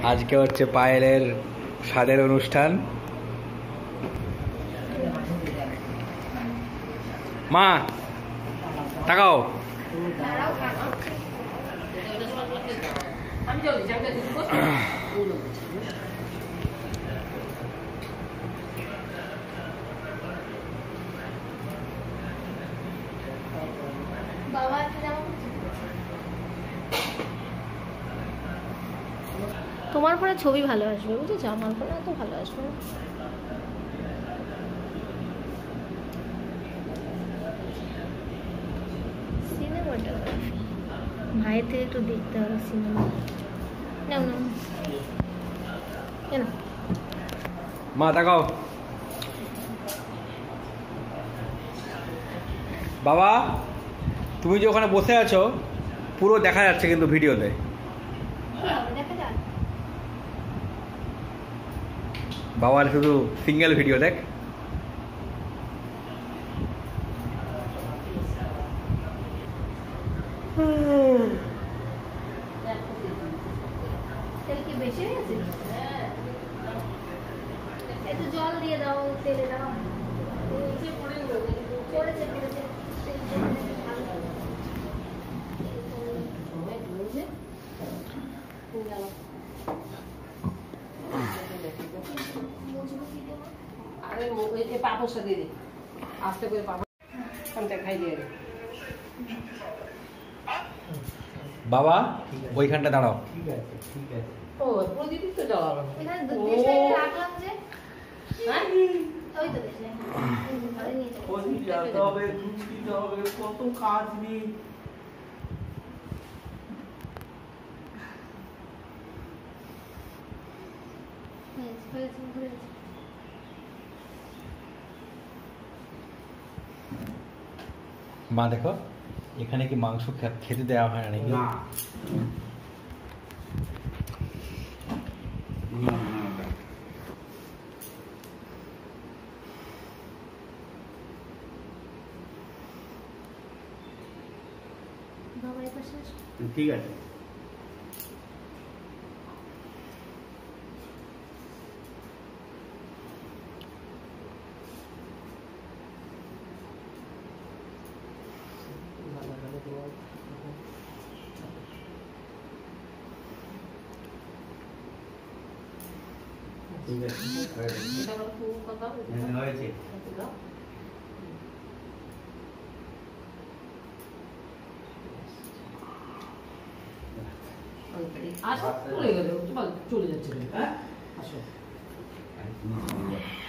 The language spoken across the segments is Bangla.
আজকে হচ্ছে পায়েলের স্বাদের অনুষ্ঠান। মা তাকাও। তোমার ফোনে ছবি ভালো আসবে, বুঝেছো? আমার ফোনে এত ভালো আসবে না। সিনেমাটোগ্রাফি ভাইয়ের থেকে একটু দেখতে হবে সিনেমা। নাও নাও কেন মা তাকাও। বাবা তুমি যে ওখানে বসে আছো পুরো দেখা যাচ্ছে কিন্তু ভিডিওতে। বাবার শুধু সিঙ্গেল ভিডিও দেখ। একটু জল দিয়ে দাও, তেলে দাও। পাপসা দিয়ে দে, আস্তে করে পাপস খাই দিয়ে দে। বাবা ওইখানটা দাঁড়াও। ঠিক আছে ঠিক আছে। ও প্রদীপ তো জ্বালাবো এখানে দেশটা একটু রাখলাম যে। হ্যাঁ ওই তো দেশে প্রদীপ জ্বালাতে হবে, দুধ দিতে হবে, কত কাজ নেই। মা দেখো এখানে কি মাংস খেতে দেওয়া হয় না নাকি? ঠিক আছে। ঠিক আছে হয়েছে। আসো চলে গেলে চলে যাচ্ছে। হ্যাঁ আসো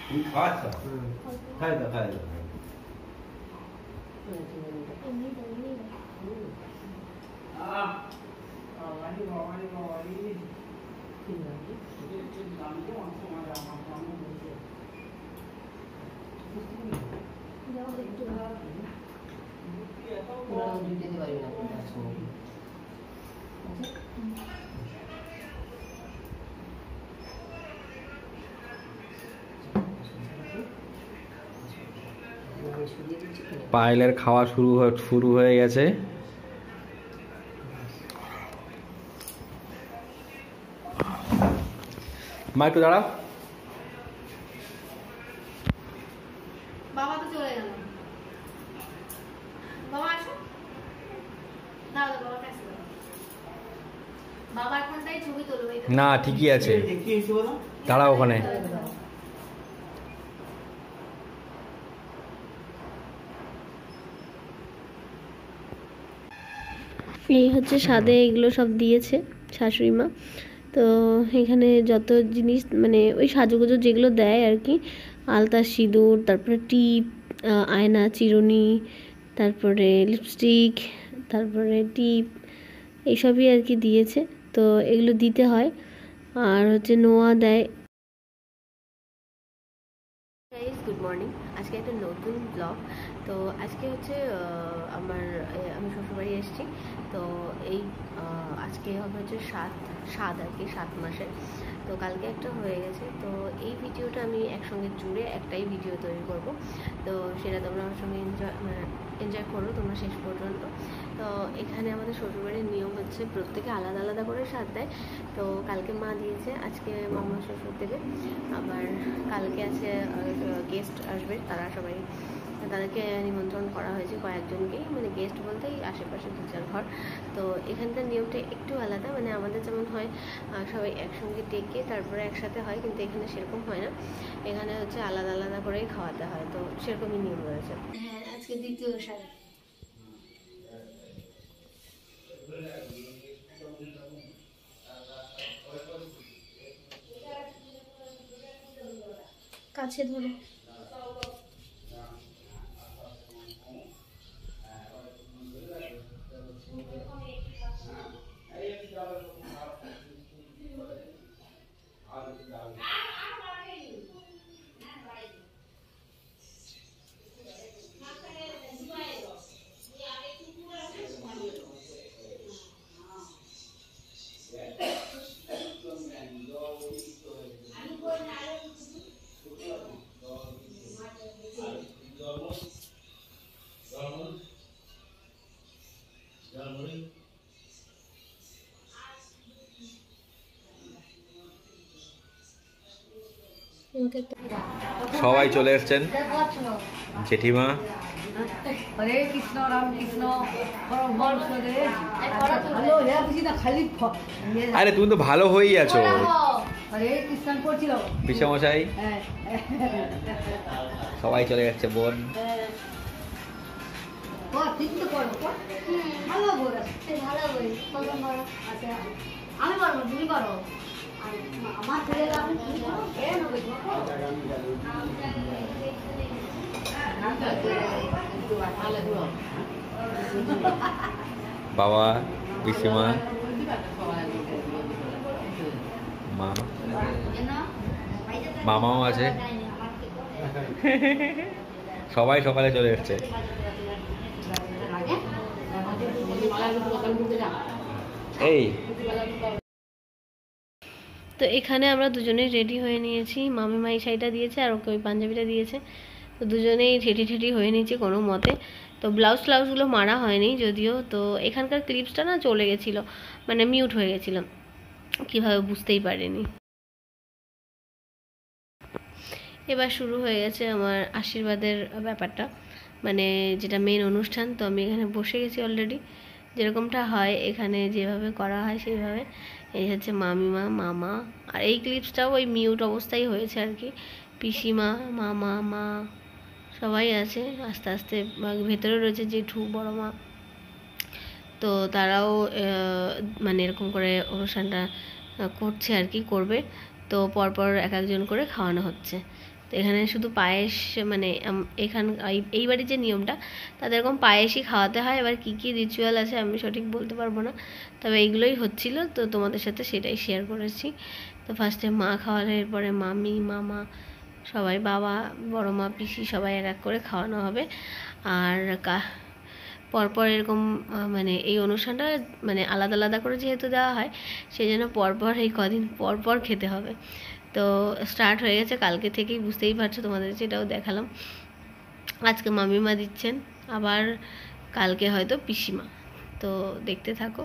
তুমি খাওয়াচ্ছ? খাই দাও খাই দাও। দিতে পারবি না। পায়েলের খাওয়া শুরু হয়ে গেছে। মা একটু দাঁড়াও। বাবা তো চলে গেল। বাবা আসো, দাও দাও বাবা কাছে দাও। বাবা এখন তাই ছবি তুলবে। না ঠিকই আছে, দাঁড়াও ওখানে। এই হচ্ছে স্বাদে এগুলো সব দিয়েছে শাশুড়ি মা। তো এখানে যত জিনিস মানে ওই সাজুগুজু যেগুলো দেয় আর কি, আলতা সিঁদুর, তারপরে টিপ, আয়না, চিরুনি, তারপরে লিপস্টিক, তারপরে টিপ, এইসবই আর কি দিয়েছে। তো এগুলো দিতে হয়। আর হচ্ছে নোয়া দেয়। গুড মর্নিং, আজকে একটা নতুন ব্লগ। তো আজকে হচ্ছে আমি শ্বশুরবাড়ি এসেছি। তো এই আজকে হবে হচ্ছে সাত আর কি 7 মাসের। তো কালকে একটা হয়ে গেছে। তো এই ভিডিওটা আমি একসঙ্গে জুড়ে একটাই ভিডিও তৈরি করব। তো সেটা তোমরা আমার সঙ্গে এনজয় করো তোমরা শেষ পর্যন্ত। তো এখানে আমাদের শ্বশুরবাড়ির নিয়ম হচ্ছে প্রত্যেকে আলাদা আলাদা করে স্বাদ দেয়। তো কালকে মা দিয়েছে, আজকে মামা শ্বশুর দেবে, আবার কালকে আছে গেস্ট আসবে, তারা সবাই তাদেরকে নিমন্ত্রণ করা হয়েছে কয়েকজনকেই, মানে গেস্ট বলতেই আশেপাশে 2-4 ঘর। তো এখানকার নিয়মটা একটু আলাদা, মানে আমাদের যেমন হয় সবাই একসঙ্গে ডেকে তারপরে একসাথে হয়, কিন্তু এখানে সেরকম হয় না, এখানে হচ্ছে আলাদা আলাদা করেই খাওয়াতে হয়। তো সেরকমই নিয়ম রয়েছে। হ্যাঁ, আজকে দ্বিতীয় শাড়ি। কাছে ধরো। সবাই চলে এসছেন, জেঠিমা, হরে কৃষ্ণ রাম কৃষ্ণ আরে তুমি তো ভালো হয়েই আছো, হরে কৃষ্ণ করছিল পিসামশাই, সবাই চলে যাচ্ছে, বোন আমি পারবো, তুমি করো। আমার ছেলে বাবা, পিসিমা, মা, মামাও আছে, সবাই সকালে চলে এসছে। এই তো এখানে আমরা দুজনেই রেডি হয়ে নিয়েছি, মামিমা এই শাড়িটা দিয়েছে আর ওকে ওই পাঞ্জাবিটা দিয়েছে। তো দুজনেই ঠেটি হয়ে নিয়েছি কোনো মতে। তো ব্লাউজগুলো মারা হয়নি যদিও, তো এখানকার ক্লিপসটা না চলে গেছিলো, মানে মিউট হয়ে গেছিলো, কীভাবে বুঝতেই পারিনি। এবার শুরু হয়ে গেছে আমার আশীর্বাদের ব্যাপারটা, মানে যেটা মেন অনুষ্ঠান। তো আমি এখানে বসে গেছি অলরেডি, যেরকমটা হয় এখানে যেভাবে করা হয় সেইভাবে। এই হচ্ছে মামিমা, মামা, আর এই ক্লিপসটাও ওই মিউট অবস্থায় হয়েছে আর কি। পিসিমা, মামা, মা সবাই আছে, আস্তে আস্তে ভেতরে রয়েছে জেঠু, বড় মা। তো তারাও মানে এরকম করে অনুষ্ঠানটা করছে আর কি, করবে। তো পরপর এক একজন করে খাওয়ানো হচ্ছে। তো এখানে শুধু পায়েস, মানে এই বাড়ির যে নিয়মটা তাদের এরকম পায়েসই খাওয়াতে হয়। এবার কী কী রিচুয়াল আছে আমি সঠিক বলতে পারবো না, তবে এইগুলোই হচ্ছিল, তো তোমাদের সাথে সেটাই শেয়ার করেছি। তো ফার্স্টে মা খাওয়ালে, এরপরে মামি, মামা সবাই, বাবা, বড় মা, পিসি সবাই এক এক করে খাওয়ানো হবে। আর পরপর এরকম মানে এই অনুষ্ঠানটা মানে আলাদা আলাদা করে যেহেতু দেওয়া হয়, সেই জন্য পরপর এই কদিন পরপর খেতে হবে। তো স্টার্ট হয়ে গেছে কালকে থেকেই, বুঝতেই পারছো, তোমাদের সেটাও দেখালাম। আজকে মামিমা দিচ্ছেন, আবার কালকে হয়তো পিসিমা। তো দেখতে থাকো।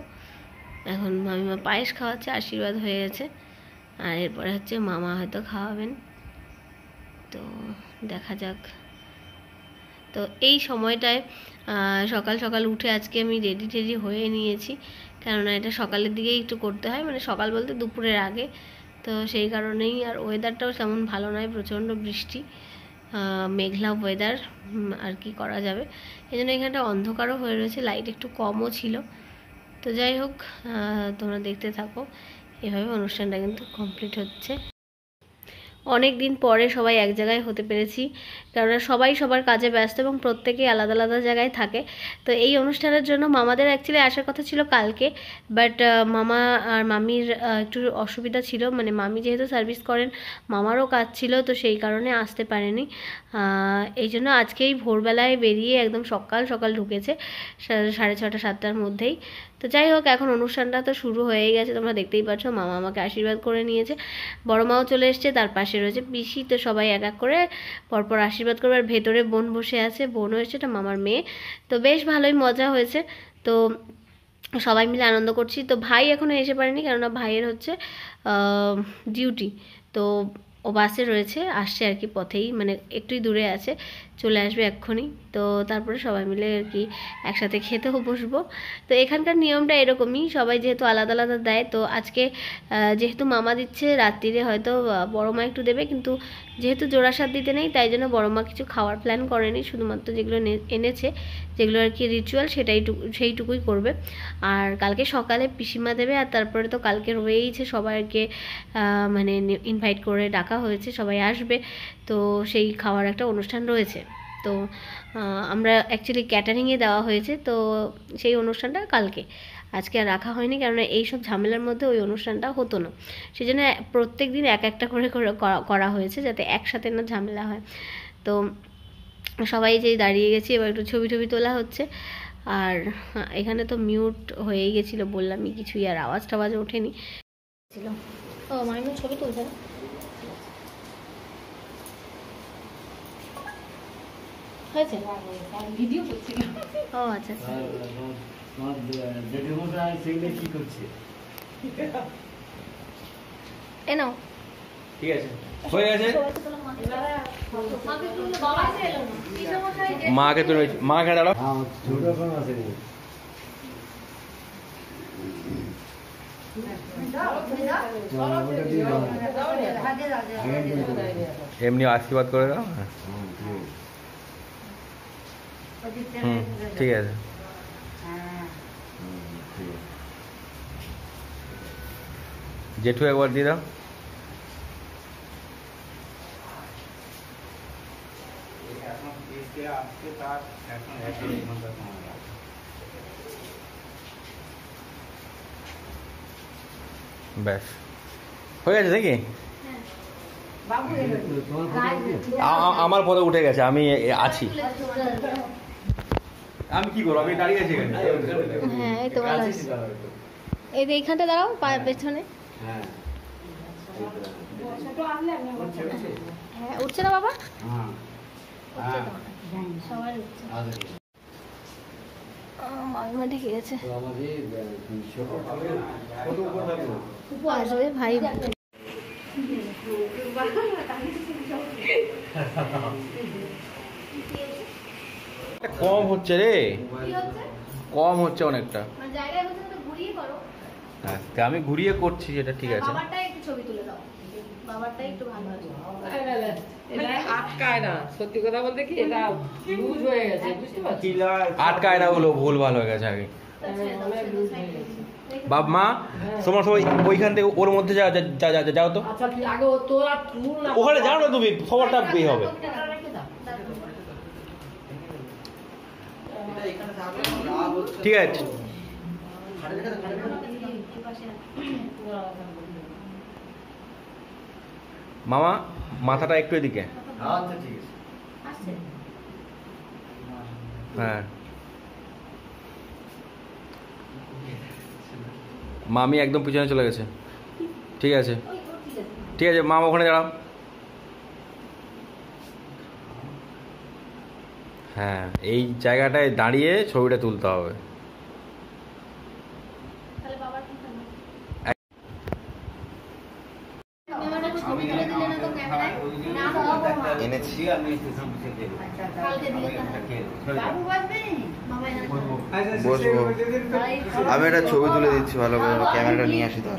এখন মামিমা পায়েস খাওয়াচ্ছে, আশীর্বাদ হয়ে গেছে, আর এরপরে হচ্ছে মামা হয়তো খাওয়াবেন। তো দেখা যাক। তো এই সময়টায় সকাল সকাল উঠে আজকে আমি রেডি হয়ে নিয়েছি, কেননা এটা সকালের দিকেই একটু করতে হয়, মানে সকাল বলতে দুপুরের আগে। তো সেই কারণেই, আর ওয়েদারটাও তেমন ভালো নয়, প্রচণ্ড বৃষ্টি, মেঘলা ওয়েদার, আর কি করা যাবে। এই জন্য এখানটা অন্ধকারও হয়ে রয়েছে, লাইট একটু কমও ছিল। তো যাই হোক, তোমরা দেখতে থাকো, এভাবে অনুষ্ঠানটা কিন্তু কমপ্লিট হচ্ছে। অনেক দিন পরে সবাই এক জায়গায় হতে পেরেছি, কেননা সবাই সবার কাজে ব্যস্ত এবং প্রত্যেকেই আলাদা আলাদা জায়গায় থাকে। তো এই অনুষ্ঠানের জন্য মামাদের অ্যাকচুয়ালি আসার কথা ছিল কালকে, বাট মামা আর মামির একটু অসুবিধা ছিল, মানে মামি যেহেতু সার্ভিস করেন, মামারও কাজ ছিল, তো সেই কারণে আসতে পারেনি। এই জন্য আজকেই ভোরবেলায় বেরিয়ে একদম সকাল সকাল ঢুকেছে, 6:30 7টার মধ্যেই। তো যাই হোক, এখন অনুষ্ঠানটা তো শুরু হয়ে গেছে, তোমরা দেখতেই পাচ্ছ। মামা আমাকে আশীর্বাদ করে নিয়েছে, বড় মাও চলে এসছে, তার পাশে রয়েছে পিসি। তো সবাই এক এক করে পরপর আশীর্বাদ করবার, ভেতরে বোন বসে আছে, বোনও এসছে, এটা মামার মেয়ে। তো বেশ ভালোই মজা হয়েছে। তো সবাই মিলে আনন্দ করছি। তো ভাই এখনও এসে পারেনি, কেননা ভাইয়ের হচ্ছে ডিউটি, তো ও বাসে রয়েছে, আসছে আর কি পথেই, মানে একটুই দূরে আছে, চলে আসবে এক্ষুনি। তো তারপরে সবাই মিলে আর কি একসাথে খেতেও বসবো। তো এখানকার নিয়মটা এরকমই, সবাই যেহেতু আলাদা আলাদা দেয়, তো আজকে যেহেতু মামা দিচ্ছে, রাত্রিরে হয়তো বড় মা একটু দেবে, কিন্তু যেহেতু জোড়াসাদ দিতে নেই, তাই জন্য বড় মা কিছু খাওয়ার প্ল্যান করেনি, শুধুমাত্র যেগুলো এনেছে, যেগুলো আর কি রিচুয়াল, সেইটুকুই করবে। আর কালকে সকালে পিসিমা দেবে, আর তারপরে তো কালকে রয়েইছে সবাইকে মানে ইনভাইট করে ডাকা হয়েছে, সবাই আসবে, তো সেই খাওয়ার একটা অনুষ্ঠান রয়েছে। তো আমরা অ্যাকচুয়ালি ক্যাটারিংয়ে দেওয়া হয়েছে, তো সেই অনুষ্ঠানটা কালকে, আজকে আর রাখা হয়নি, কেননা এইসব ঝামেলার মধ্যে ওই অনুষ্ঠানটা হতো না, সেই জন্য প্রত্যেক দিন এক একটা করে করা হয়েছে, যাতে একসাথে না ঝামেলা হয়। তো সবাই যেই দাঁড়িয়ে গেছি, এবার একটু ছবি তোলা হচ্ছে। আর এখানে তো মিউট হয়েই গেছিলো, বললামই, কিছুই আর আওয়াজ টাওয়াজ ওঠেনি। ও মাইমা ছবি তুলছে না, হয়েছে ভিডিও করছি। ও আচ্ছা আচ্ছা, এ নাও, ঠিক আছে, হয়ে গেছে। মাকে তুমি মাকে দাঁড়াও। এমনি আশীর্বাদ করে দাও। ঠিক আছে। জেঠু একবার দিয়ে দাও। ব্যাস হয়ে গেছে নাকি? আমার পরে উঠে গেছে, আমি আছি। আমি কি করবো, আমি দাঁড়িয়ে আছি এখানে। হ্যাঁ এই তো ভালো আছে, এই যে এইখানটা দাঁড়াও, পায়ের পেছনে। হ্যাঁ উঠছে না বাবা, সবাই উঠছে, মামিমা ঢেকে গেছে, আসবে ভাই। কম হচ্ছে রে, কম হচ্ছে অনেকটা। আমি ঘুরিয়ে করছি, সেটা ঠিক আছে। আটকায় না, সত্যি কথা বলতে কি, এটা লুজ হয়ে গেছে, বুঝতে পারছি। আটকায় না, হলো ভুল ভাল হয়ে গেছে আগে। বাপ মা তোমার সবাই ওইখান থেকে ওর মধ্যে যাও তো। আচ্ছা আগে তোরা তুল না, ওখানে যাও না তুমি, সবারটা বের হবে। ঠিক আছে, মামা মাথাটা একটু এদিকে। আচ্ছা ঠিক আছে, হ্যাঁ। মামি একদম পিছনে চলে গেছে। ঠিক আছে ঠিক আছে, মামা ওখানে দাঁড়াও। হ্যাঁ এই জায়গাটায় দাঁড়িয়ে ছবিটা তুলতে হবে। বসবো, আমি একটা ছবি তুলে দিচ্ছি, ভালো করে ক্যামেরাটা নিয়ে আসি। তো